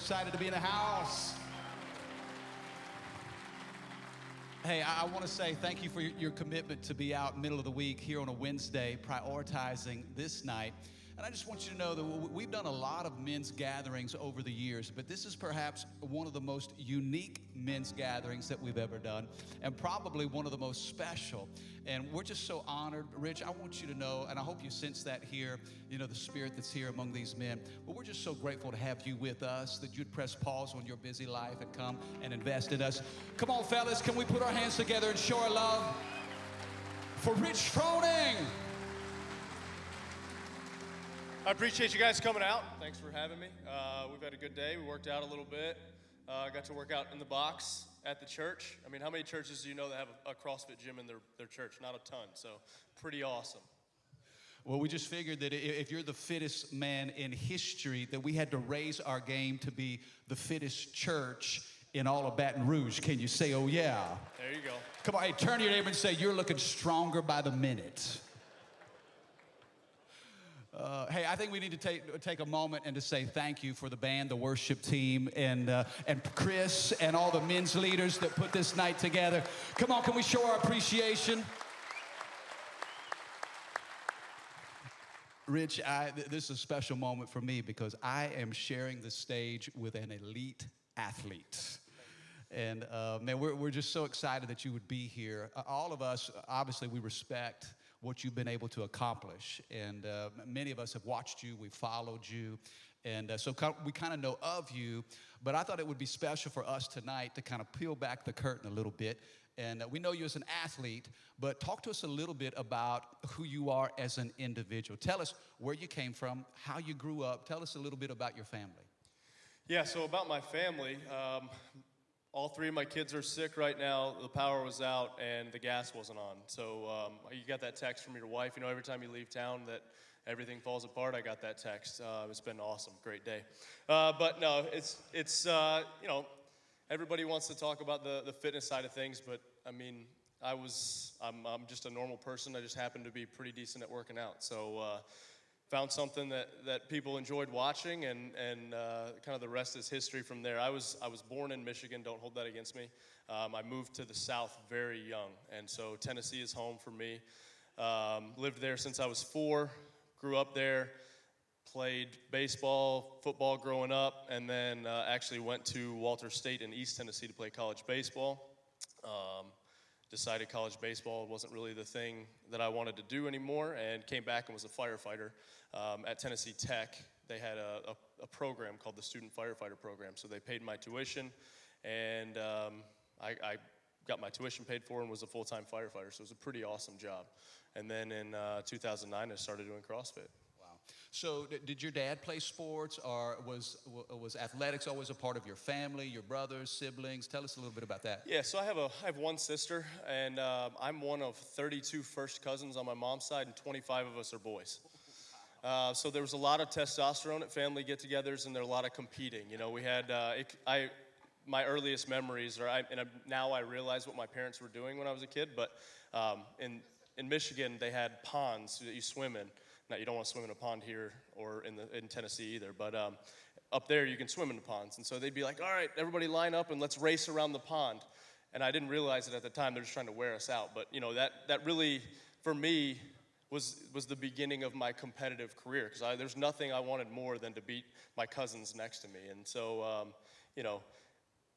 excited to be in the house. Hey, I want to say thank you for your commitment to be out middle of the week here on a Wednesday, prioritizing this night. And I just want you to know that we've done a lot of men's gatherings over the years, but this is perhaps one of the most unique men's gatherings that we've ever done, and probably one of the most special. And we're just so honored. Rich, I want you to know, and I hope you sense that here, you know, the spirit that's here among these men. But we're just so grateful to have you with us, that you'd press pause on your busy life and come and invest in us. Come on, fellas, can we put our hands together and show our love for Rich Froning? I appreciate you guys coming out. Thanks for having me. We've had a good day. We worked out a little bit. Got to work out in the box at the church. I mean, how many churches do you know that have a CrossFit gym in their church? Not a ton, so pretty awesome. Well, we just figured that if you're the fittest man in history, that we had to raise our game to be the fittest church in all of Baton Rouge. Can you say, oh yeah? There you go. Come on, hey, turn to your neighbor and say, you're looking stronger by the minute. Hey, I think we need to take a moment and to say thank you for the band, the worship team, and Chris and all the men's leaders that put this night together. Come on, can we show our appreciation? Rich, this is a special moment for me because I am sharing the stage with an elite athlete. And man, we're just so excited that you would be here. All of us, obviously, we respect what you've been able to accomplish. And many of us have watched you, we've followed you, and so we kind of know of you, but I thought it would be special for us tonight to kind of peel back the curtain a little bit. And we know you as an athlete, but talk to us a little bit about who you are as an individual. Tell us where you came from, how you grew up. Tell us a little bit about your family. Yeah, so about my family, all three of my kids are sick right now. The power was out and the gas wasn't on. So you got that text from your wife. You know, every time you leave town that everything falls apart, I got that text. It's been awesome, great day. But no, it's you know, everybody wants to talk about the fitness side of things, but I mean, I'm just a normal person. I just happen to be pretty decent at working out. So found something that people enjoyed watching, and kind of the rest is history from there. I was born in Michigan. Don't hold that against me. I moved to the South very young, and so Tennessee is home for me. Lived there since I was 4. Grew up there. Played baseball, football growing up, and then actually went to Walters State in East Tennessee to play college baseball. Decided college baseball wasn't really the thing that I wanted to do anymore, and came back and was a firefighter at Tennessee Tech. They had a program called the Student Firefighter Program, so they paid my tuition, and I got my tuition paid for and was a full-time firefighter, so it was a pretty awesome job. And then in 2009, I started doing CrossFit. So did your dad play sports, or was athletics always a part of your family, your brothers, siblings? Tell us a little bit about that. Yeah, so I have one sister, and I'm one of 32 first cousins on my mom's side, and 25 of us are boys. So there was a lot of testosterone at family get-togethers, and there were a lot of competing. You know, we had my earliest memories are, now I realize what my parents were doing when I was a kid, but in Michigan they had ponds that you swim in. Now, you don't want to swim in a pond here or in Tennessee either, but up there you can swim in the ponds. And so they'd be like, all right, everybody line up and let's race around the pond. And I didn't realize it at the time. They're just trying to wear us out. But, you know, that really, for me, was the beginning of my competitive career, because there's nothing I wanted more than to beat my cousins next to me. And so, you know,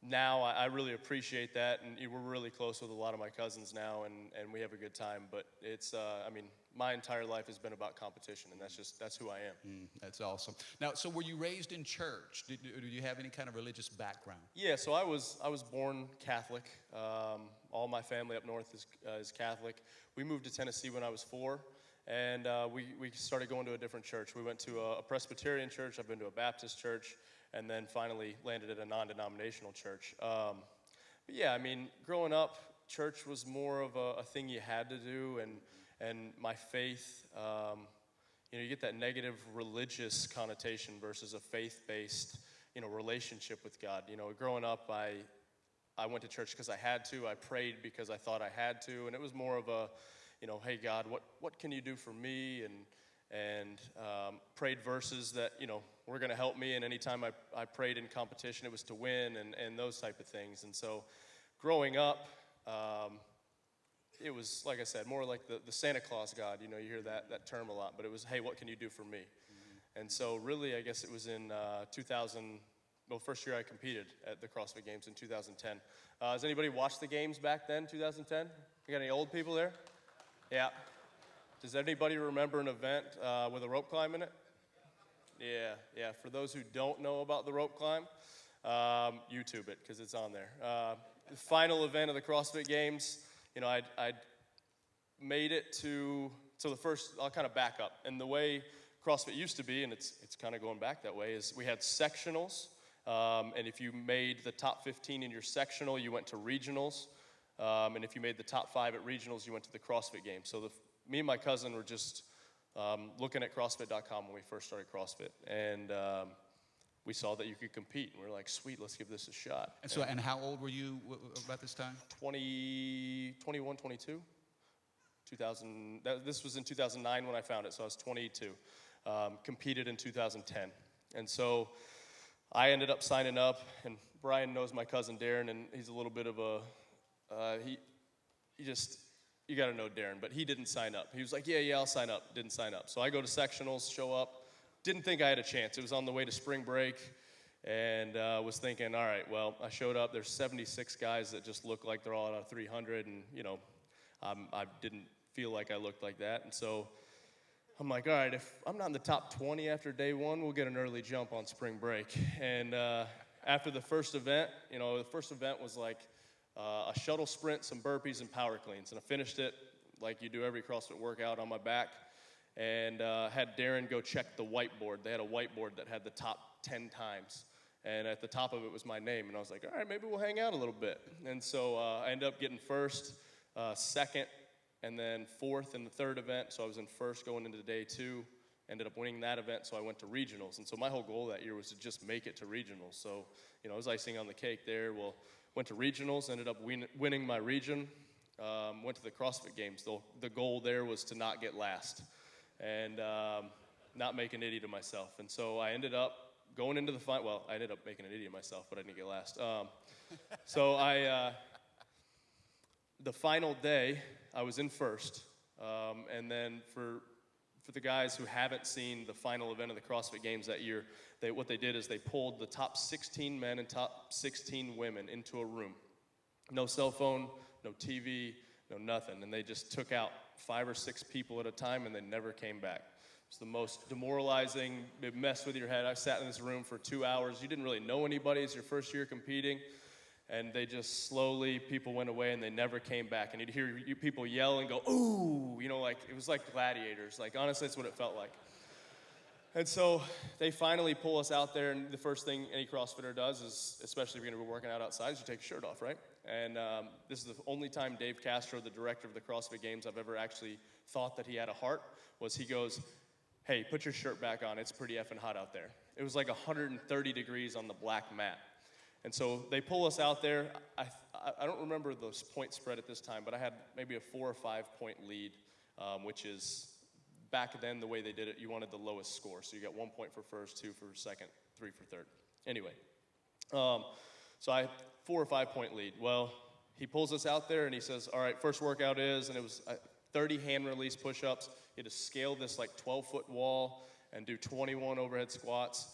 now I really appreciate that, and we're really close with a lot of my cousins now, and we have a good time. But it's, I mean, my entire life has been about competition, and that's who I am. That's awesome. Now, so were you raised in church? Do you have any kind of religious background? Yeah, so I was born Catholic. All my family up north is Catholic. We moved to Tennessee when I was 4, and we started going to a different church. We went to a Presbyterian church. I've been to a Baptist church, and then finally landed at a non-denominational church. But yeah, I mean, growing up, church was more of a thing you had to do, and my faith, you know, you get that negative religious connotation versus a faith-based, you know, relationship with God. You know, growing up, I went to church because I had to. I prayed because I thought I had to, and it was more of a, you know, hey God, what can you do for me? and prayed verses that, were going to help me. And anytime I prayed in competition, it was to win and those type of things. And so growing up, it was, like I said, more like the Santa Claus God. You hear that term a lot, but it was, hey, what can you do for me? Mm-hmm. And so really, I guess it was in 2000, first year I competed at the CrossFit Games in 2010. Has anybody watched the games back then, 2010? You got any old people there? Yeah. Does anybody remember an event with a rope climb in it? Yeah. For those who don't know about the rope climb, YouTube it, because it's on there. The final event of the CrossFit Games, I made it to the first. I'll kind of back up. And the way CrossFit used to be, and it's kind of going back that way, is we had sectionals. And if you made the top 15 in your sectional, you went to regionals. And if you made the top 5 at regionals, you went to the CrossFit Games. So me and my cousin were just looking at CrossFit.com when we first started CrossFit. And we saw that you could compete. And we were like, sweet, let's give this a shot. And how old were you about this time? 21, 22. 2000. This was in 2009 when I found it, so I was 22. Competed in 2010. And so I ended up signing up, and Brian knows my cousin Darren, and he's a little bit of a, you got to know Darren, but he didn't sign up. He was like, yeah, I'll sign up. Didn't sign up. So I go to sectionals, show up. Didn't think I had a chance. It was on the way to spring break, and was thinking, all right, well, I showed up. There's 76 guys that just look like they're all out of 300, and, I didn't feel like I looked like that. And so I'm like, all right, if I'm not in the top 20 after day one, we'll get an early jump on spring break. And after the first event, the first event was like a shuttle sprint, some burpees, and power cleans. And I finished it like you do every CrossFit workout on my back. And had Darren go check the whiteboard. They had a whiteboard that had the top 10 times. And at the top of it was my name. And I was like, all right, maybe we'll hang out a little bit. And so I ended up getting first, second, and then fourth in the third event. So I was in first going into day 2. Ended up winning that event, so I went to regionals. And so my whole goal that year was to just make it to regionals. So, it was icing on the cake there. Well, went to regionals, ended up winning my region. Went to the CrossFit Games. The goal there was to not get last and not make an idiot of myself. And so I ended up going into the final. Well, I ended up making an idiot of myself, but I didn't get last. So the final day, I was in first. And then for the guys who haven't seen the final event of the CrossFit Games that year, what they did is they pulled the top 16 men and top 16 women into a room. No cell phone, no TV, no nothing. And they just took out 5 or 6 people at a time, and they never came back. It's the most demoralizing. It messed with your head. I sat in this room for 2 hours. You didn't really know anybody. It's your first year competing. And they just slowly, people went away, and they never came back. And you'd hear people yell and go, ooh, like it was like gladiators. Like, honestly, that's what it felt like. And so they finally pull us out there, and the first thing any CrossFitter does is, especially if you're going to be working out outside, is you take your shirt off, right? And this is the only time Dave Castro, the director of the CrossFit Games, I've ever actually thought that he had a heart, was he goes, hey, put your shirt back on. It's pretty effing hot out there. It was like 130 degrees on the black mat. And so they pull us out there. I don't remember the point spread at this time, but I had maybe a 4 or 5 point lead, which is back then the way they did it, you wanted the lowest score. So you got 1 point for first, 2 for second, 3 for third. Anyway, so I 4 or 5 point lead. Well, he pulls us out there and he says, all right, first workout is, and it was 30 hand release push-ups. You had to scale this like 12-foot wall and do 21 overhead squats,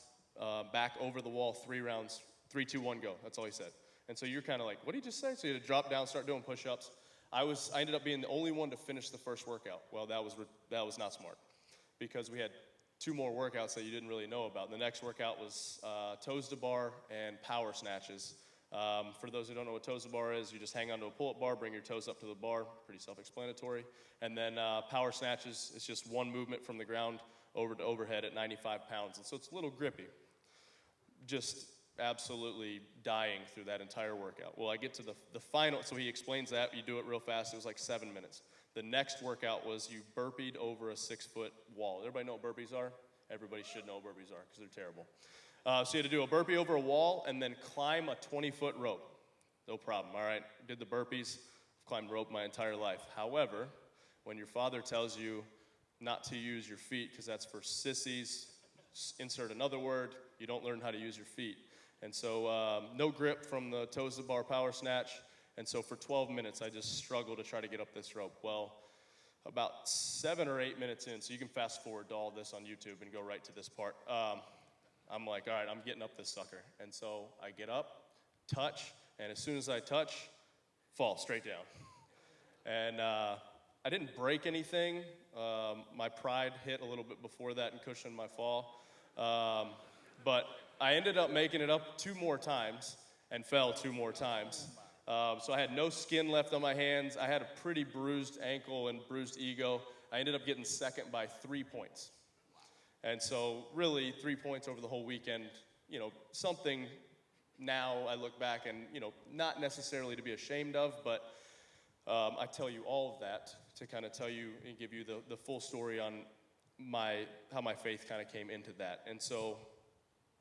back over the wall 3 rounds. 3, 2, 1, go. That's all he said. And so you're kind of like, what did he just say? So you had to drop down, start doing push-ups. I ended up being the only one to finish the first workout. Well, that was not smart, because we had 2 more workouts that you didn't really know about. The next workout was toes to bar and power snatches. For those who don't know what toes to bar is, you just hang onto a pull-up bar, bring your toes up to the bar. Pretty self-explanatory. And then power snatches, it's just one movement from the ground over to overhead at 95 pounds. And so it's a little grippy. Just absolutely dying through that entire workout. Well, I get to the final, so he explains that. You do it real fast. It was like 7 minutes. The next workout was you burpeed over a 6-foot wall. Everybody know what burpees are? Everybody should know what burpees are because they're terrible. So you had to do a burpee over a wall and then climb a 20-foot rope. No problem, all right? Did the burpees. I've climbed rope my entire life. However, when your father tells you not to use your feet because that's for sissies. Insert another word, you don't learn how to use your feet. And so no grip from the toes to bar power snatch. And so for 12 minutes, I just struggled to try to get up this rope. Well, about 7 or 8 minutes in, so you can fast forward to all this on YouTube and go right to this part. I'm like, all right, I'm getting up this sucker. And so I get up, touch, and as soon as I touch, fall straight down. And I didn't break anything. My pride hit a little bit before that and cushioned my fall. But I ended up making it up 2 more times and fell 2 more times. So I had no skin left on my hands. I had a pretty bruised ankle and bruised ego. I ended up getting second by 3 points. And so really 3 points over the whole weekend, something now I look back and, not necessarily to be ashamed of, but I tell you all of that to kind of tell you and give you the full story on how my faith kind of came into that. And so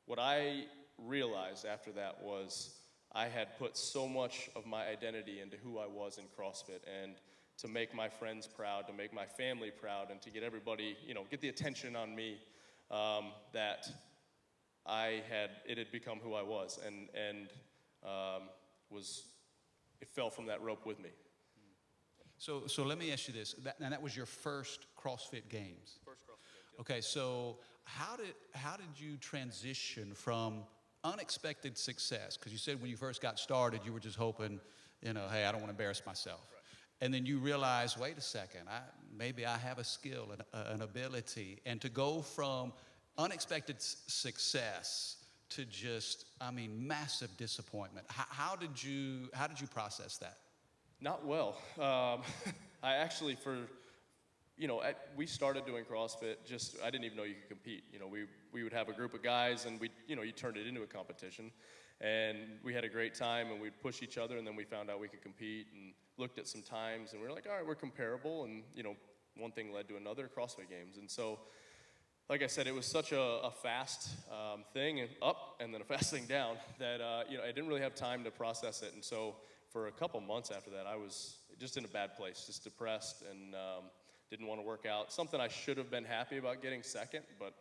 what I realized after that was I had put so much of my identity into who I was in CrossFit, and to make my friends proud, to make my family proud, and to get everybody, get the attention on me, that it had become who I was, and it fell from that rope with me. So let me ask you this. That was your first CrossFit Games. First CrossFit Games. Okay, so how did you transition from unexpected success? Because you said when you first got started, you were just hoping, hey, I don't want to embarrass myself. Right. And then you realize, wait a second, maybe I have a skill, an ability, and to go from unexpected success to just, massive disappointment. How did you process that? Not well. I actually, we started doing CrossFit. I didn't even know you could compete. We would have a group of guys, and you turned it into a competition, and we had a great time, and we'd push each other, and then we found out we could compete, and looked at some times, and we were like, all right, we're comparable, and one thing led to another, CrossFit Games, and so, like I said, it was such a fast thing, and up, and then a fast thing down, that I didn't really have time to process it, and so for a couple months after that, I was just in a bad place, just depressed, and didn't want to work out. Something I should have been happy about getting second, but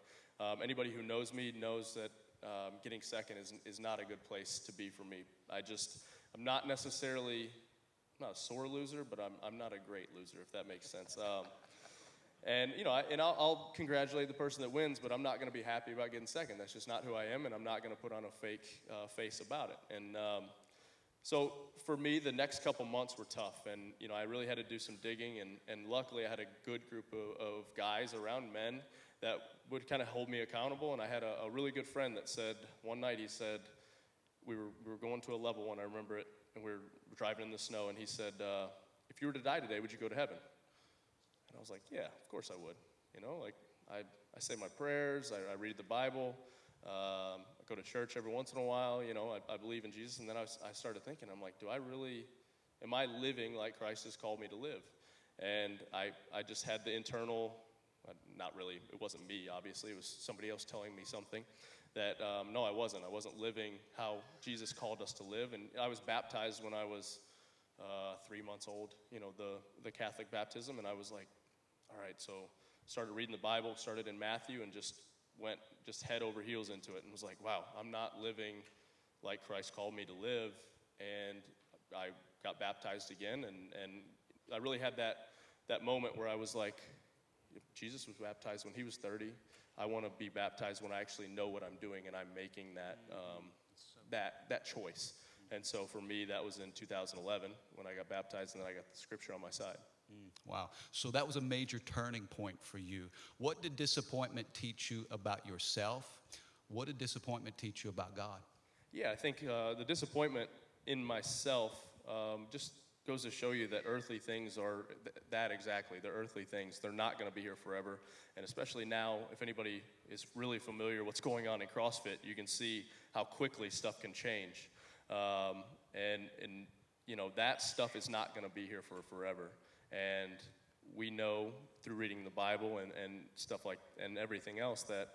anybody who knows me knows that getting second is not a good place to be for me. I'm not necessarily, I'm not a sore loser, but I'm not a great loser, if that makes sense. I'll congratulate the person that wins, but I'm not going to be happy about getting second. That's just not who I am, and I'm not going to put on a fake face about it. And so for me, the next couple months were tough, and I really had to do some digging, and luckily I had a good group of guys around, men, that would kind of hold me accountable. And I had a really good friend that said, one night he said, we were going to a level one, I remember it, and we were driving in the snow, and he said, if you were to die today, would you go to heaven? And I was like, yeah, of course I would. I say my prayers, I read the Bible, I go to church every once in a while, I believe in Jesus. And then I started thinking, I'm like, am I living like Christ has called me to live? And I just had the internal, not really, it wasn't me, obviously, it was somebody else telling me something, that no, I wasn't living how Jesus called us to live. And I was baptized when I was 3 months old, the Catholic baptism, and I was like, all right, so started reading the Bible, started in Matthew, and just went head over heels into it, and was like, wow, I'm not living like Christ called me to live. And I got baptized again, and I really had that moment where I was like, Jesus was baptized when he was 30. I want to be baptized when I actually know what I'm doing, and I'm making that choice. And so for me, that was in 2011 when I got baptized, and then I got the scripture on my side. Wow. So that was a major turning point for you. What did disappointment teach you about yourself? What did disappointment teach you about God? Yeah, I think the disappointment in myself just goes to show you that earthly things are that exactly. They're earthly things. They're not going to be here forever. And especially now, if anybody is really familiar with what's going on in CrossFit, you can see how quickly stuff can change. And that stuff is not going to be here for forever. And we know through reading the Bible and stuff and everything else that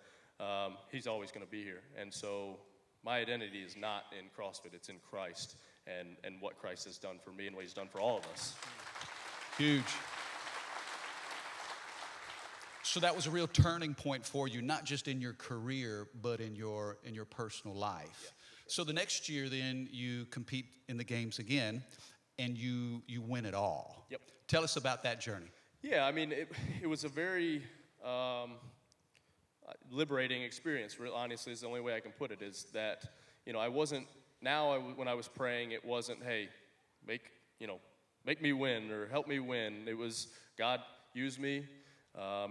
he's always going to be here. And so my identity is not in CrossFit, it's in Christ and what Christ has done for me and what he's done for all of us. Huge. So that was a real turning point for you, not just in your career, but in your personal life. Yeah, for sure. So the next year, then you compete in the games again, and you win it all. Yep. Tell us about that journey. Yeah, I mean, it was a very liberating experience. Real honestly, is the only way I can put it. Is that I wasn't when I was praying, it wasn't, hey, make me win or help me win. It was, God, use me.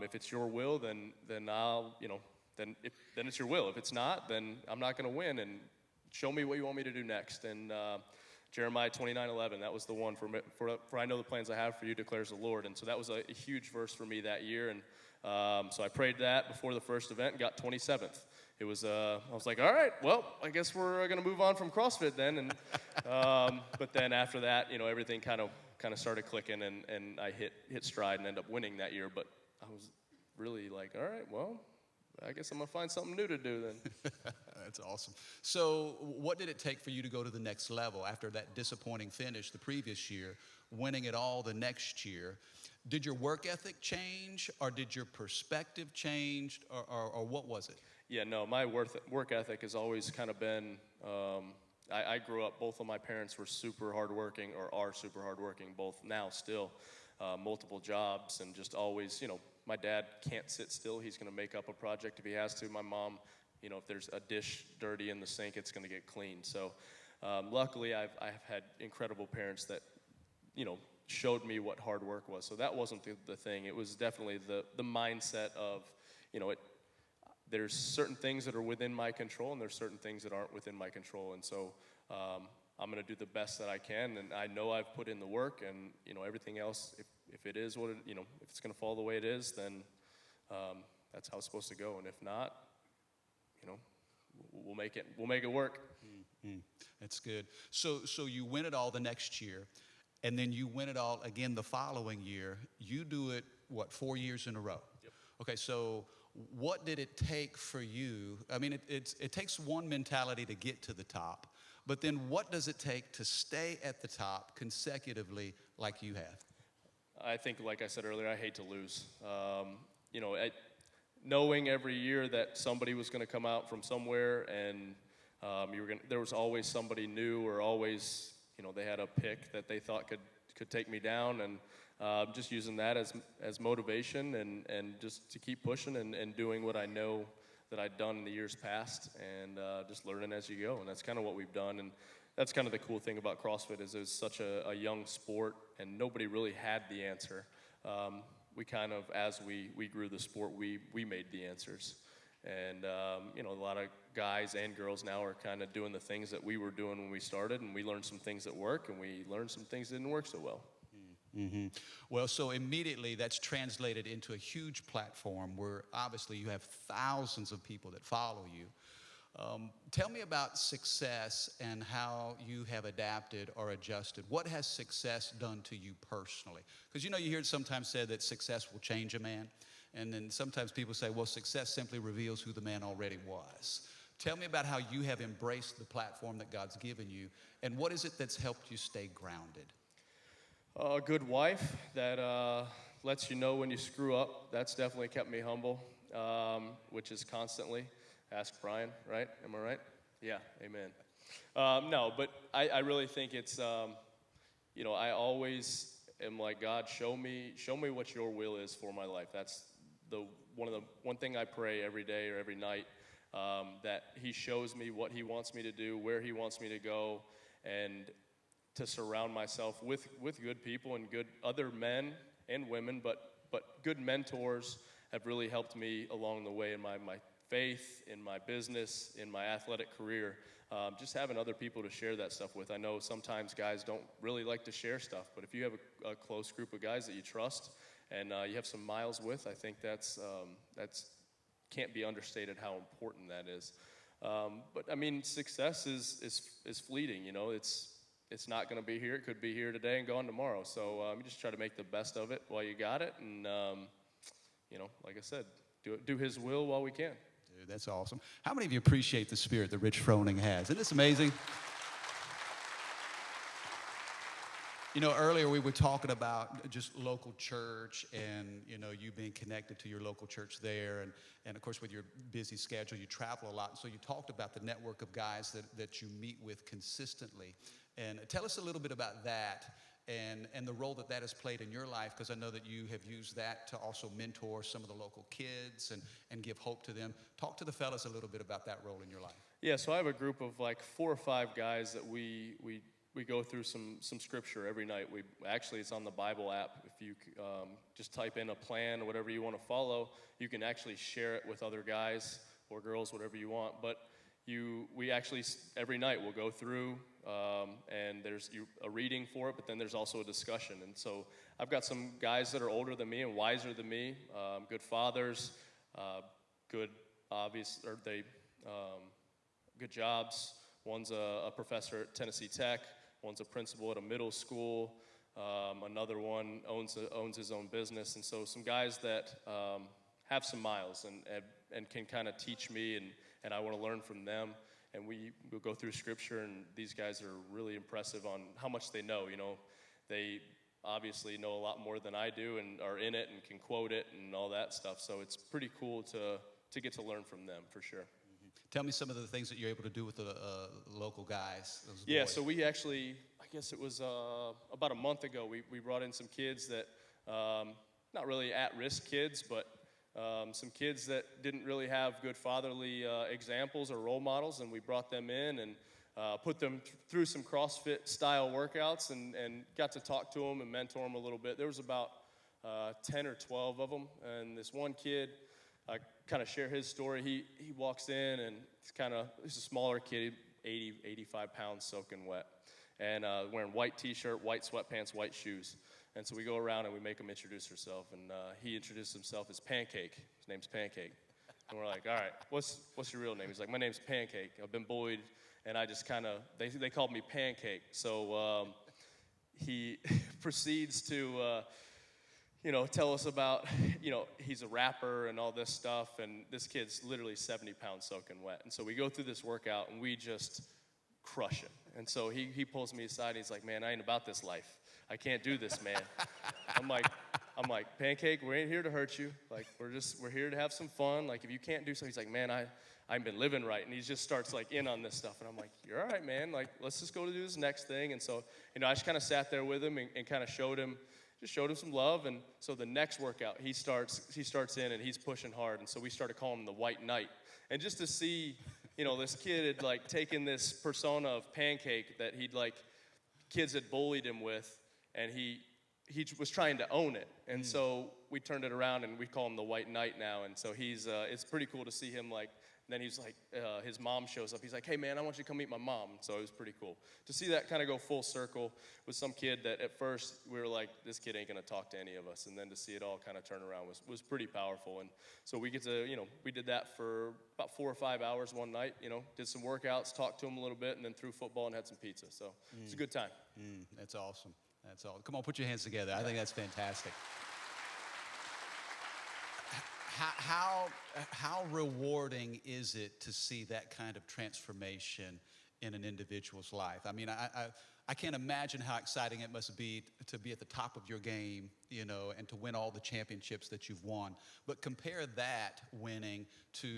If it's your will, then I'll then it's your will. If it's not, then I'm not going to win. And show me what you want me to do next. And Jeremiah 29:11, that was the one for I know the plans I have for you, declares the Lord. And so that was a huge verse for me that year. And so I prayed that before the first event and got 27th. It was I was like, all right, well, I guess we're going to move on from CrossFit then. And but then after that, everything kind of started clicking, and I hit stride and ended up winning that year. But I was really like, all right, well, I guess I'm going to find something new to do then. That's awesome. So what did it take for you to go to the next level after that disappointing finish the previous year, winning it all the next year? Did your work ethic change, or did your perspective change, or what was it? Yeah, no, my work ethic has always kind of been, I grew up, both of my parents were super hardworking, or are super hardworking, both now still, multiple jobs, and just always, my dad can't sit still. He's going to make up a project if he has to. My mom, if there's a dish dirty in the sink, it's going to get cleaned. So luckily, I've had incredible parents that, showed me what hard work was. So that wasn't the thing. It was definitely the mindset of, there's certain things that are within my control, and there's certain things that aren't within my control. And so I'm going to do the best that I can, and I know I've put in the work, and everything else, if it is what it, if it's going to fall the way it is, then that's how it's supposed to go. And if not, we'll make it work. Mm-hmm. That's good. So you win it all the next year, and then you win it all again the following year. You do it 4 years in a row? Yep. Okay, so what did it take for you? I mean, it takes one mentality to get to the top, but then what does it take to stay at the top consecutively like you have? I think, like I said earlier, I hate to lose. Knowing every year that somebody was going to come out from somewhere, and there was always somebody new, or always, they had a pick that they thought could take me down, and just using that as motivation, and just to keep pushing and doing what I know that I'd done in the years past, and just learning as you go. And that's kind of what we've done. And that's kind of the cool thing about CrossFit, is it's such a young sport, and nobody really had the answer. We kind of, as we grew the sport, we made the answers. And a lot of guys and girls now are kind of doing the things that we were doing when we started, and we learned some things that work, and we learned some things that didn't work so well. Mm-hmm. Well, so immediately that's translated into a huge platform where obviously you have thousands of people that follow you. Tell me about success and how you have adapted or adjusted. What has success done to you personally? Because you hear it sometimes said that success will change a man. And then sometimes people say, well, success simply reveals who the man already was. Tell me about how you have embraced the platform that God's given you, and what is it that's helped you stay grounded? A good wife that lets you know when you screw up. That's definitely kept me humble, which is constantly. Ask Brian, right? Am I right? Yeah, amen. No, but I really think it's, I always am like, God, show me what your will is for my life. That's one thing I pray every day or every night, that he shows me what he wants me to do, where he wants me to go, and to surround myself with good people and good other men and women, but good mentors have really helped me along the way in my faith, in my business, in my athletic career. Just having other people to share that stuff with. I know sometimes guys don't really like to share stuff, but if you have a close group of guys that you trust and you have some miles with, I think that's can't be understated how important that is. But I mean, success is fleeting. It's not going to be here. It could be here today and gone tomorrow. So you just try to make the best of it while you got it, and like I said, do His will while we can. Dude, that's awesome. How many of you appreciate the spirit that Rich Froning has? Isn't this amazing? You know, earlier we were talking about just local church and, you know, you being connected to your local church there. And of course, with your busy schedule, you travel a lot. So you talked about the network of guys that you meet with consistently. And tell us a little bit about that and the role that has played in your life, because I know that you have used that to also mentor some of the local kids and give hope to them. Talk to the fellas a little bit about that role in your life. Yeah, so I have a group of like 4 or 5 guys that we go through some scripture every night. Actually, it's on the Bible app. If you just type in a plan or whatever you want to follow, you can actually share it with other guys or girls, whatever you want. But we actually every night we'll go through, and there's a reading for it, but then there's also a discussion. And so I've got some guys that are older than me and wiser than me, good fathers, good good jobs. One's a professor at Tennessee Tech. One's a principal at a middle school. Another one owns his own business. And so some guys that have some miles and can kind of teach me, and I want to learn from them. And we'll go through scripture, and these guys are really impressive on how much they know. You know, they obviously know a lot more than I do and are in it and can quote it and all that stuff. So it's pretty cool to get to learn from them for sure. Tell me some of the things that you're able to do with the local guys. Those Yeah, boys. so we actually, I guess it was about a month ago, we brought in some kids that, not really at-risk kids, but some kids that didn't really have good fatherly examples or role models, and we brought them in and put them through some CrossFit-style workouts and got to talk to them and mentor them a little bit. There was about 10 or 12 of them, and this one kid, I kind of share his story. He walks in, and he's a smaller kid, 80, 85 pounds soaking wet, and wearing white t-shirt, white sweatpants, white shoes. And so we go around and we make him introduce himself, and he introduced himself as Pancake. His name's Pancake. And we're like, all right, what's your real name? He's like, my name's Pancake. I've been bullied, and I just kind of, they called me Pancake. So he proceeds to tell us about, he's a rapper and all this stuff, and this kid's literally 70 pounds soaking wet. And so we go through this workout, and we just crush him. And so he pulls me aside, and he's like, man, I ain't about this life. I can't do this, man. I'm like, Pancake, we ain't here to hurt you. Like, we're here to have some fun. Like, if you can't do something, he's like, man, I've been living right. And he just starts, like, in on this stuff. And I'm like, you're all right, man. Like, let's just go to do this next thing. And so, I just kind of sat there with him and kind of showed him some love. And so the next workout, he starts in, and he's pushing hard. And so we started calling him the White Knight. And just to see, this kid had, like, taken this persona of Pancake that kids had bullied him with, and he was trying to own it. And so we turned it around, and we call him the White Knight now. And so it's pretty cool to see him, like, then he's like, his mom shows up. He's like, hey, man, I want you to come meet my mom. So it was pretty cool to see that kind of go full circle with some kid that at first we were like, this kid ain't going to talk to any of us. And then to see it all kind of turn around was pretty powerful. And so we get to, we did that for about 4 or 5 hours one night, did some workouts, talked to him a little bit, and then threw football and had some pizza. So it's a good time. That's awesome. That's all. Come on, put your hands together. I think that's fantastic. How rewarding is it to see that kind of transformation in an individual's life? I mean, I can't imagine how exciting it must be to be at the top of your game, and to win all the championships that you've won. But compare that winning to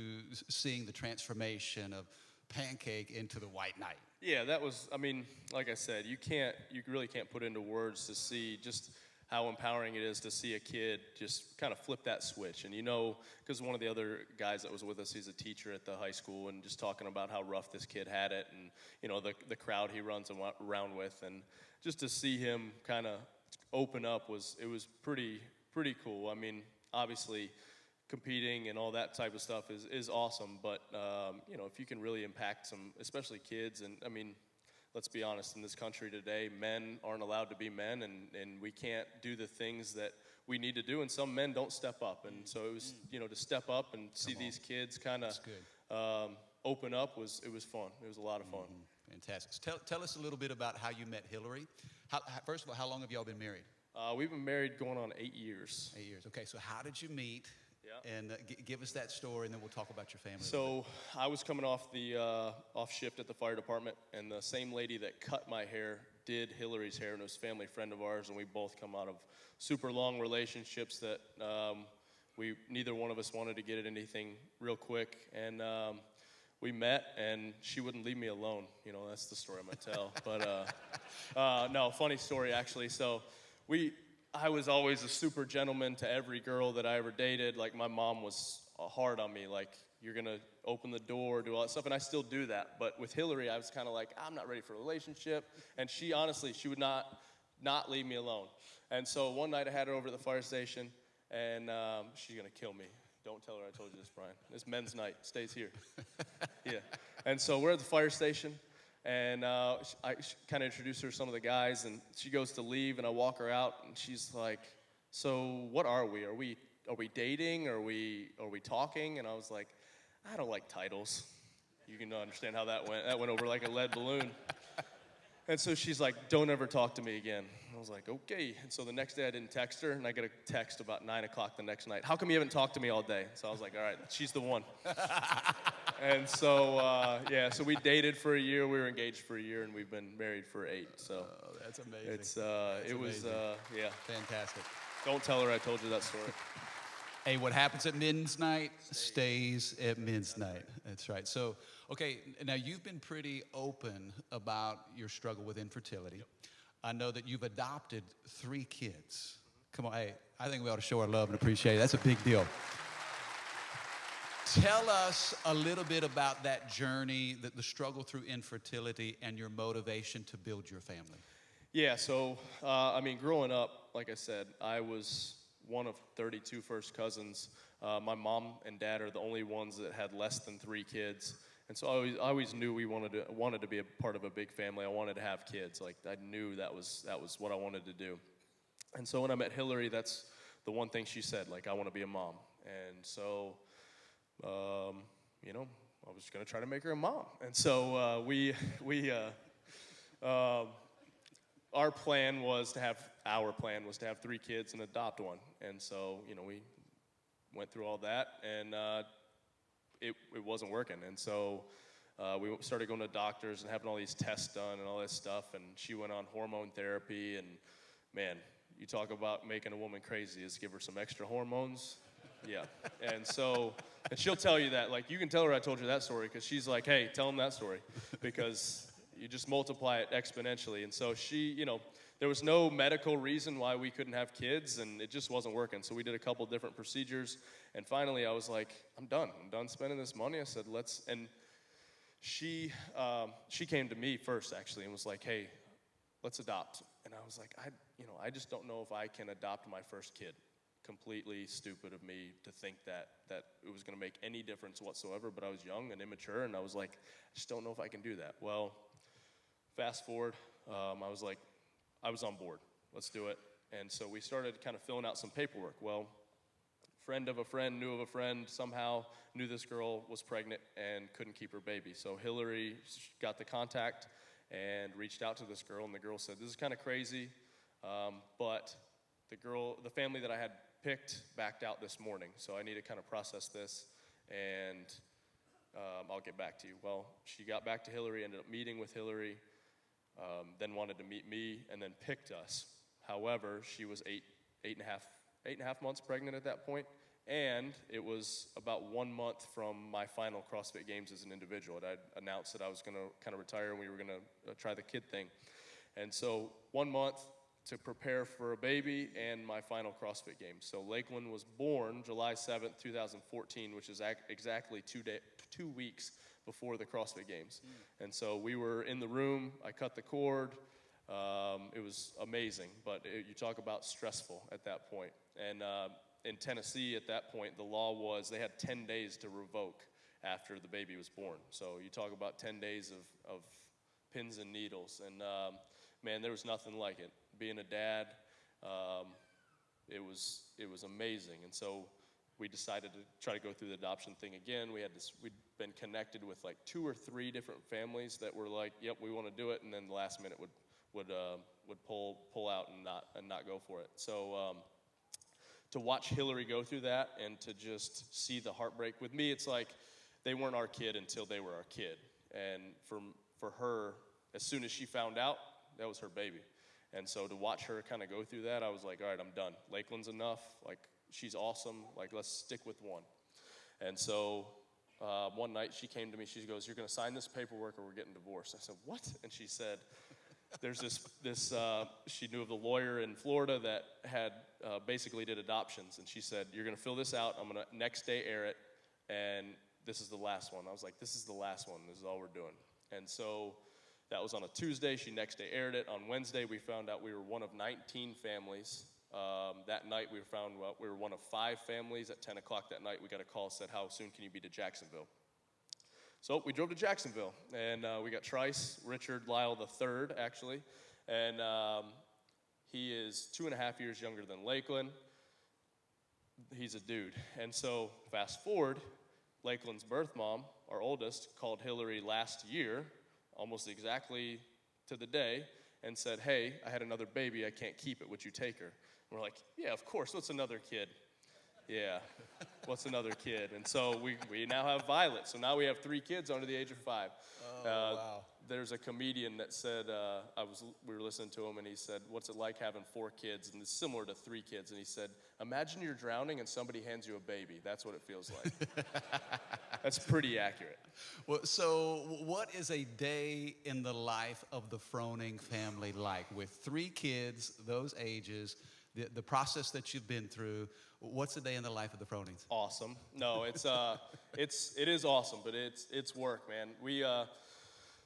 seeing the transformation of Pancake into the White Knight. Yeah, that was, like I said, you really can't put into words to see just how empowering it is to see a kid just kind of flip that switch. And because one of the other guys that was with us, he's a teacher at the high school, and just talking about how rough this kid had it, and the crowd he runs around with, and just to see him kind of open up was pretty cool. I mean, obviously competing and all that type of stuff is awesome, but if you can really impact some, especially kids, and let's be honest, in this country today, men aren't allowed to be men, and we can't do the things that we need to do, and some men don't step up. And so it was, to step up and see these kids kind of open up was fun. It was a lot of fun. Fantastic. So tell us a little bit about how you met Hillary. First of all, how long have y'all been married? We've been married going on 8 years. 8 years. Okay, so how did you meet? Yeah. And give us that story, and then we'll talk about your family. So I was coming off the off shift at the fire department, and the same lady that cut my hair did Hillary's hair, and it was a family friend of ours, and we both come out of super long relationships that neither one of us wanted to get at anything real quick, and we met, and she wouldn't leave me alone. You know, that's the story I'm gonna tell. But no, funny story actually. So I was always a super gentleman to every girl that I ever dated. Like, my mom was hard on me, like, you're gonna open the door, do all that stuff, and I still do that. But with Hillary, I was kind of like, I'm not ready for a relationship, and she honestly, she would not leave me alone. And so one night I had her over at the fire station, and she's gonna kill me. Don't tell her I told you this, Brian. It's men's night, stays here. Yeah. And so we're at the fire station, and I kind of introduce her to some of the guys, and she goes to leave, and I walk her out, and she's like, so what are we? Are we dating? Are we talking? And I was like, I don't like titles. You can understand how that went. That went over like a lead balloon. And so she's like, don't ever talk to me again. I was like, okay. And so the next day I didn't text her, and I get a text about 9 o'clock the next night. How come you haven't talked to me all day? So I was like, all right, she's the one. And so, so we dated for a year. We were engaged for a year, and we've been married for 8. So that's amazing. It was fantastic. Don't tell her I told you that story. Hey, what happens at men's night stays at men's night. That's right. So, okay, now you've been pretty open about your struggle with infertility. Yep. I know that you've adopted 3 kids. Come on, hey, I think we ought to show our love and appreciate it. That's a big deal. Tell us a little bit about that journey, the struggle through infertility, and your motivation to build your family. Yeah, so, growing up, like I said, I was one of 32 first cousins. My mom and dad are the only ones that had less than 3 kids. And so I always knew we wanted to be a part of a big family. I wanted to have kids. Like, I knew that was what I wanted to do. And so when I met Hillary, that's the one thing she said, like, I want to be a mom. And so, I was going to try to make her a mom. And so our plan was to have 3 kids and adopt one. And so, we went through all that, and it wasn't working. And so we started going to doctors and having all these tests done and all this stuff. And she went on hormone therapy. And man, you talk about making a woman crazy, is give her some extra hormones. Yeah. And so, and she'll tell you that. Like, you can tell her I told you that story, because she's like, hey, tell him that story, because you just multiply it exponentially. And so she, there was no medical reason why we couldn't have kids, and it just wasn't working. So we did a couple different procedures, and finally I was like, I'm done spending this money. I said, and she came to me first, actually, and was like, hey, let's adopt. And I was like, I just don't know if I can adopt my first kid. Completely stupid of me to think that it was going to make any difference whatsoever, but I was young and immature, and I was like, I just don't know if I can do that. Well, fast forward, I was on board. Let's do it. And so we started kind of filling out some paperwork. Well, friend of a friend knew of a friend somehow knew this girl was pregnant and couldn't keep her baby. So Hillary got the contact and reached out to this girl, and the girl said, this is kind of crazy, but the family that I had picked backed out this morning, so I need to kind of process this, and I'll get back to you. Well, she got back to Hillary, ended up meeting with Hillary, then wanted to meet me, and then picked us. However, she was eight and a half months pregnant at that point, and it was about 1 month from my final CrossFit Games as an individual. I'd announced that I was going to kind of retire, and we were going to try the kid thing. And so 1 month to prepare for a baby and my final CrossFit Games. So Lakeland was born July 7th, 2014, which is exactly 2 weeks before the CrossFit Games. And so we were in the room, I cut the cord. It was amazing, but you talk about stressful at that point. And in Tennessee at that point, the law was they had 10 days to revoke after the baby was born. So you talk about 10 days of pins and needles. And man, there was nothing like it. Being a dad, it was amazing. And so we decided to try to go through the adoption thing again. We'd been connected with like 2 or 3 different families that were like, yep, we want to do it, and then the last minute would pull out and not go for it. So to watch Hillary go through that and to just see the heartbreak with me, it's like they weren't our kid until they were our kid. And for her, as soon as she found out, That was her baby. And so to watch her kind of go through that, I was like, all right, I'm done. Lakeland's enough. Like, she's awesome. Like, let's stick with one. And so one night she came to me. She goes, you're going to sign this paperwork or we're getting divorced. I said, what? And she said, there's this she knew of the lawyer in Florida that had basically did adoptions. And she said, you're going to fill this out. I'm going to next day air it. And this is the last one. I was like, this is the last one. This is all we're doing. And so that was on a Tuesday. She next day aired it. On Wednesday, we found out we were one of 19 families. That night, we found out we were one of 5 families. At 10 o'clock that night, we got a call, said, how soon can you be to Jacksonville? So we drove to Jacksonville, and we got Trice, Richard Lyle III, actually. And he is 2.5 years younger than Lakeland. He's a dude. And so fast forward, Lakeland's birth mom, our oldest, called Hillary last year, almost exactly to the day, and said, hey, I had another baby, I can't keep it, would you take her? And we're like, yeah, of course, what's another kid? Yeah, what's another kid? And so we now have Violet, so now we have 3 kids under the age of 5. Wow. There's a comedian that said, we were listening to him, and he said, what's it like having 4 kids? And it's similar to 3 kids. And he said, imagine you're drowning and somebody hands you a baby. That's what it feels like. That's pretty accurate. Well, so what is a day in the life of the Froning family like? With 3 kids, those ages, the process that you've been through, what's a day in the life of the Fronings? Awesome. No, it is awesome, but it's work, man.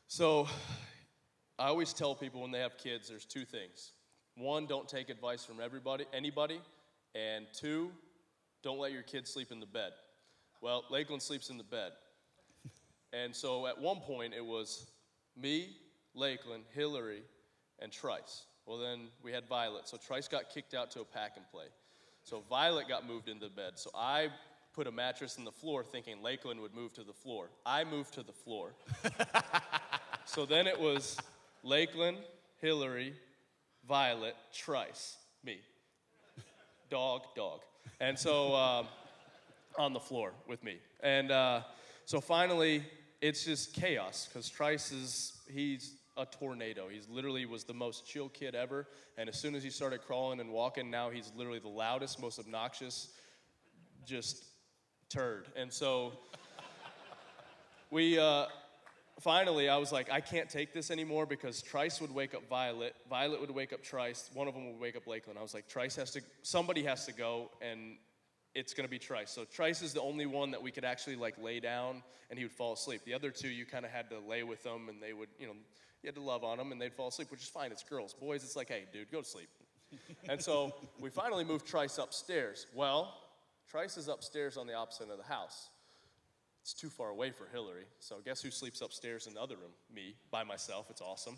So I always tell people when they have kids, there's 2 things. 1, don't take advice from anybody, and 2, don't let your kids sleep in the bed. Well, Lakeland sleeps in the bed. And so at one point, it was me, Lakeland, Hillary, and Trice. Well, then we had Violet. So Trice got kicked out to a pack and play. So Violet got moved into the bed. So I put a mattress in the floor thinking Lakeland would move to the floor. I moved to the floor. So then it was Lakeland, Hillary, Violet, Trice, me. Dog. And so on the floor with me. And so finally, it's just chaos because Trice he's a tornado. He's literally was the most chill kid ever. And as soon as he started crawling and walking, now he's literally the loudest, most obnoxious, just turd. And so finally, I was like, I can't take this anymore because Trice would wake up Violet. Violet would wake up Trice. One of them would wake up Lakeland. I was like, somebody has to go, and it's going to be Trice. So Trice is the only one that we could actually like lay down, and he would fall asleep. The other 2, you kind of had to lay with them, and they would, you had to love on them, and they'd fall asleep, which is fine. It's girls. Boys, it's like, hey, dude, go to sleep. And so we finally moved Trice upstairs. Well, Trice is upstairs on the opposite end of the house. It's too far away for Hillary. So guess who sleeps upstairs in the other room? Me, by myself. It's awesome.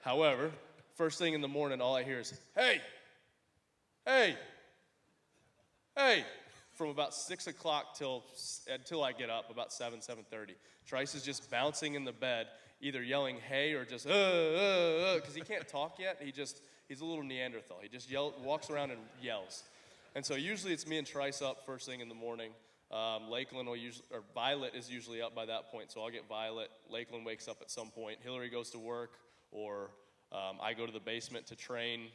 However, first thing in the morning, all I hear is, hey, from about 6 o'clock until I get up, about 7:30. Trice is just bouncing in the bed, either yelling hey or just because he can't talk yet. He's a little Neanderthal. He just walks around and yells. And so usually it's me and Trice up first thing in the morning. Lakeland Violet is usually up by that point, so I'll get Violet. Lakeland wakes up at some point. Hillary goes to work, or I go to the basement to train,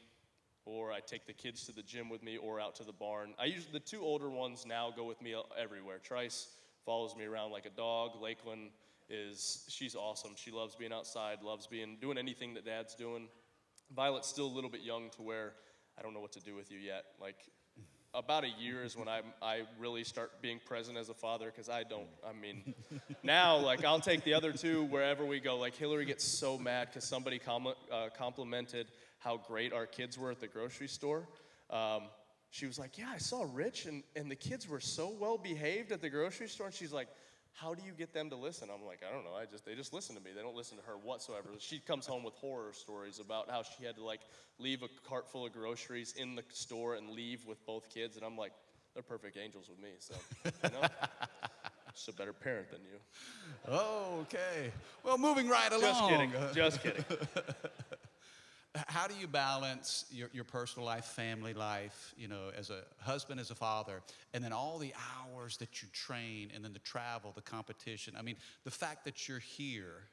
or I take the kids to the gym with me or out to the barn. The 2 older ones now go with me everywhere. Trice follows me around like a dog. Lakeland she's awesome. She loves being outside, loves doing anything that Dad's doing. Violet's still a little bit young to where I don't know what to do with you yet. Like, about a year is when I really start being present as a father, because now, like, I'll take the other 2 wherever we go. Like, Hillary gets so mad because somebody complimented how great our kids were at the grocery store. She was like, yeah, I saw Rich, and the kids were so well behaved at the grocery store. And she's like, how do you get them to listen? I'm like, I don't know. They just listen to me. They don't listen to her whatsoever. She comes home with horror stories about how she had to like leave a cart full of groceries in the store and leave with both kids. And I'm like, they're perfect angels with me. So, just a better parent than you. Okay. Well, moving right along. Just kidding. How do you balance your personal life, family life, as a husband, as a father, and then all the hours that you train, and then the travel, the competition? I mean, the fact that you're here,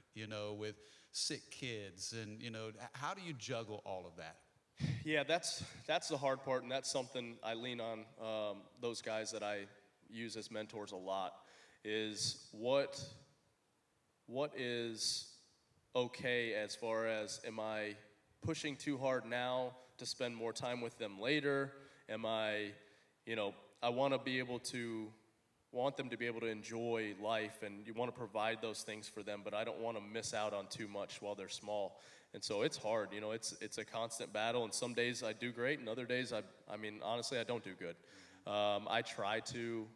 with sick kids, and, how do you juggle all of that? Yeah, that's the hard part, and that's something I lean on those guys that I use as mentors a lot, is what is okay as far as, am I pushing too hard now to spend more time with them later? Am I, I want them to be able to enjoy life, and you want to provide those things for them, but I don't want to miss out on too much while they're small. And so it's hard, it's a constant battle, and some days I do great, and other days, honestly, I don't do good. I try to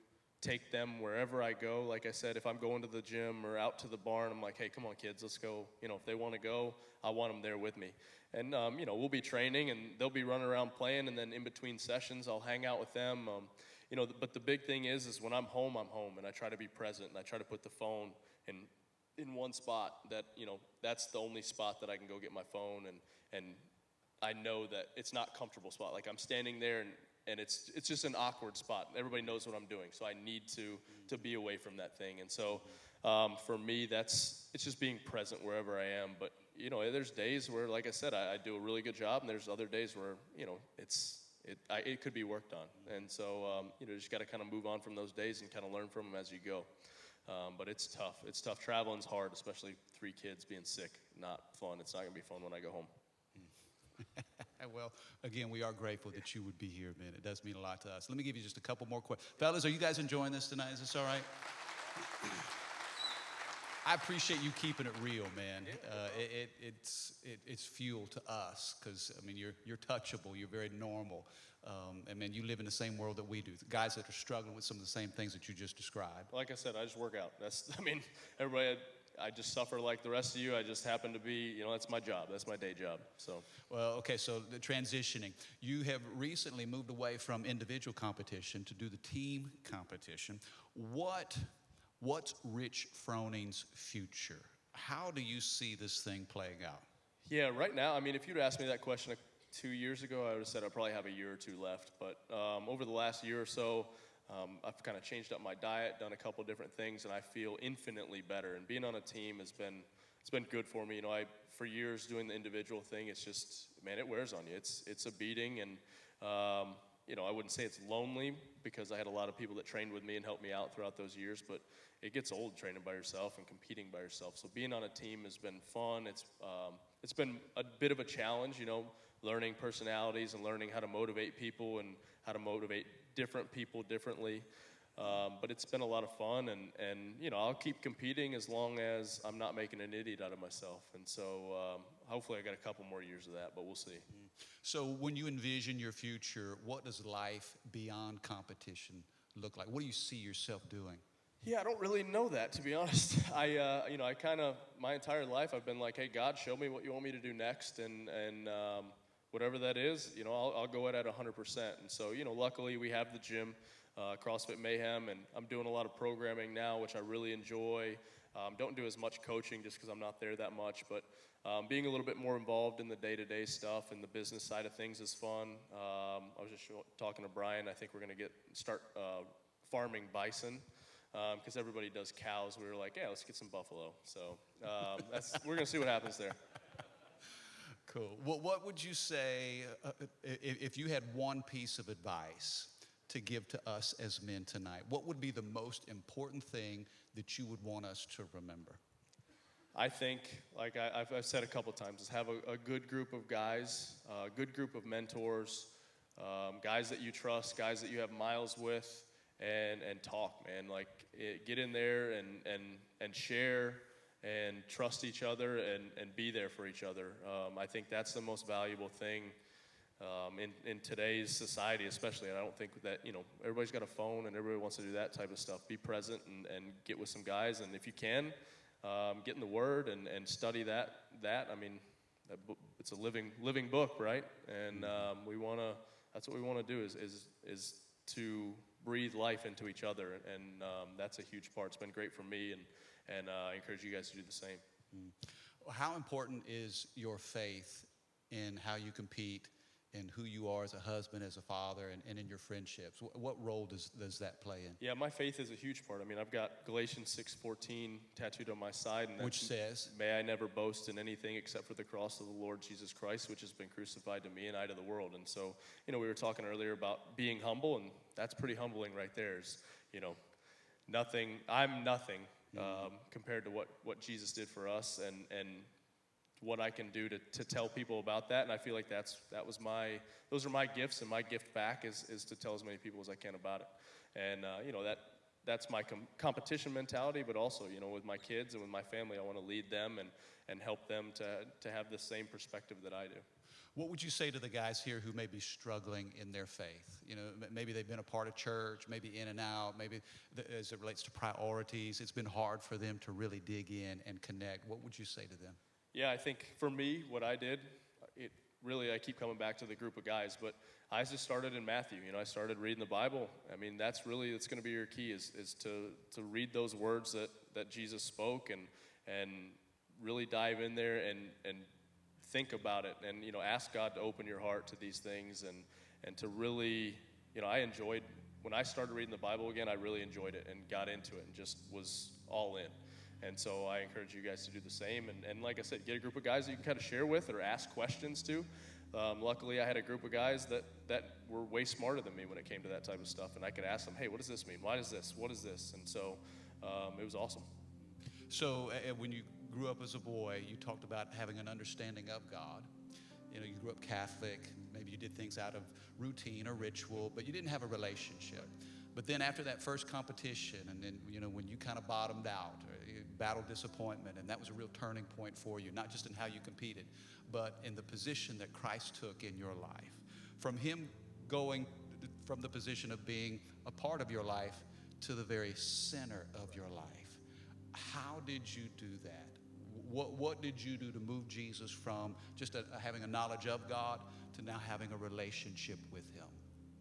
take them wherever I go. Like I said, if I'm going to the gym or out to the barn, I'm like, hey, come on, kids, let's go. If they want to go, I want them there with me. And, we'll be training, and they'll be running around playing, and then in between sessions, I'll hang out with them. But the big thing is when I'm home, and I try to be present, and I try to put the phone in one spot that, that's the only spot that I can go get my phone, and I know that it's not a comfortable spot. Like, I'm standing there, and it's just an awkward spot. Everybody knows what I'm doing, so I need to be away from that thing. And so for me, it's just being present wherever I am. But, there's days where, like I said, I do a really good job, and there's other days where, it could be worked on. And so, just got to kind of move on from those days and kind of learn from them as you go. But it's tough. It's tough. Traveling's hard, especially 3 kids being sick. Not fun. It's not going to be fun when I go home. Well, again, we are grateful that you would be here, man. It does mean a lot to us. Let me give you just a couple more questions. Fellas, are you guys enjoying this tonight? Is this all right? I appreciate you keeping it real, man. It's fuel to us because, you're touchable. You're very normal. And, man, you live in the same world that we do. The guys that are struggling with some of the same things that you just described. Like I said, I just work out. Everybody, I just suffer like the rest of you. I just happen to be, that's my job. That's my day job. So. Well, okay, so the transitioning. You have recently moved away from individual competition to do the team competition. What's Rich Froning's future? How do you see this thing playing out? Yeah, right now, if you'd asked me that question 2 years ago, I would have said I probably have a year or 2 left. But over the last year or so, I've kind of changed up my diet, done a couple different things, and I feel infinitely better. And being on a team it's been good for me. For years doing the individual thing, it's just, man, it wears on you. It's a beating, and I wouldn't say it's lonely because I had a lot of people that trained with me and helped me out throughout those years, but it gets old training by yourself and competing by yourself. So being on a team has been fun. It's been a bit of a challenge, learning personalities and learning how to motivate people and how to motivate different people differently. But it's been a lot of fun, and I'll keep competing as long as I'm not making an idiot out of myself. And so hopefully I got a couple more years of that, but we'll see. So when you envision your future, what does life beyond competition look like? What do you see yourself doing? Yeah, I don't really know that, to be honest. I kind of, my entire life, I've been like, hey, God, show me what you want me to do next, and whatever that is, I'll go at it 100%. And so, luckily we have the gym, CrossFit Mayhem, and I'm doing a lot of programming now, which I really enjoy. Don't do as much coaching just because I'm not there that much, but being a little bit more involved in the day-to-day stuff and the business side of things is fun. I was just talking to Brian. I think we're going to start farming bison. Because everybody does cows. We were like, yeah, let's get some buffalo. So we're going to see what happens there. Cool. Well, what would you say if you had one piece of advice to give to us as men tonight? What would be the most important thing that you would want us to remember? I think, like I've said a couple times, is have a good group of guys, a good group of mentors, guys that you trust, guys that you have miles with, and talk, man. Get in there and share and trust each other and be there for each other. I think that's the most valuable thing in today's society, especially. And I don't think that, everybody's got a phone and everybody wants to do that type of stuff. Be present and get with some guys. And if you can, get in the Word and study that. It's a living book, right? And that's what we want to do is to breathe life into each other, and that's a huge part. It's been great for me, and I encourage you guys to do the same. How important is your faith in how you compete, in who you are as a husband, as a father, and in your friendships? What role does that play in? Yeah, my faith is a huge part. I mean, I've got Galatians 6:14 tattooed on my side, and Which says, "May I never boast in anything except for the cross of the Lord Jesus Christ, which has been crucified to me and I to the world." And so, we were talking earlier about being humble, and that's pretty humbling right there. Is, nothing. I'm nothing compared to what Jesus did for us, and what I can do to tell people about that. And I feel like those are my gifts, and my gift back is to tell as many people as I can about it. And that's my competition mentality, but also with my kids and with my family, I want to lead them and help them to have the same perspective that I do. what would you say to the guys here who may be struggling in their faith? Maybe they've been a part of church, maybe in and out, maybe as it relates to priorities, it's been hard for them to really dig in and connect. What would you say to them? Yeah, I think for me, what I did, I keep coming back to the group of guys, but I just started in Matthew. I started reading the Bible. I mean, that's going to be your key is to read those words that Jesus spoke and really dive in there and think about it and, ask God to open your heart to these things and to really, I enjoyed, when I started reading the Bible again, I really enjoyed it and got into it and just was all in. And so I encourage you guys to do the same. And like I said, get a group of guys that you can kind of share with or ask questions to. Luckily, I had a group of guys that were way smarter than me when it came to that type of stuff. And I could ask them, hey, what does this mean? Why does this? What is this? And so it was awesome. So when you grew up as a boy, you talked about having an understanding of God. You grew up Catholic. Maybe you did things out of routine or ritual, but you didn't have a relationship. But then after that first competition, and then, when you kind of bottomed out, or you battled disappointment, and that was a real turning point for you, not just in how you competed, but in the position that Christ took in your life. From him going from the position of being a part of your life to the very center of your life. How did you do that? What did you do to move Jesus from just having a knowledge of God to now having a relationship with him?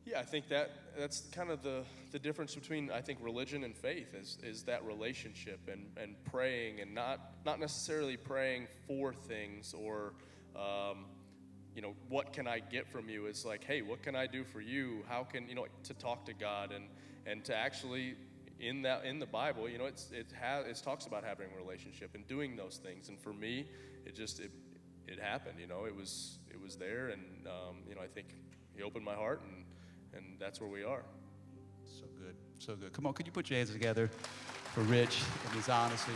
Yeah, I think that's kind of the difference between, I think, religion and faith is that relationship and praying and not necessarily praying for things or, what can I get from you? It's like, hey, what can I do for you? How can, to talk to God and to actually, in the Bible, it talks about having a relationship and doing those things. And for me, it happened, it was there. And, I think he opened my heart and that's where we are. So good, so good. Come on, could you put your hands together for Rich and his honesty?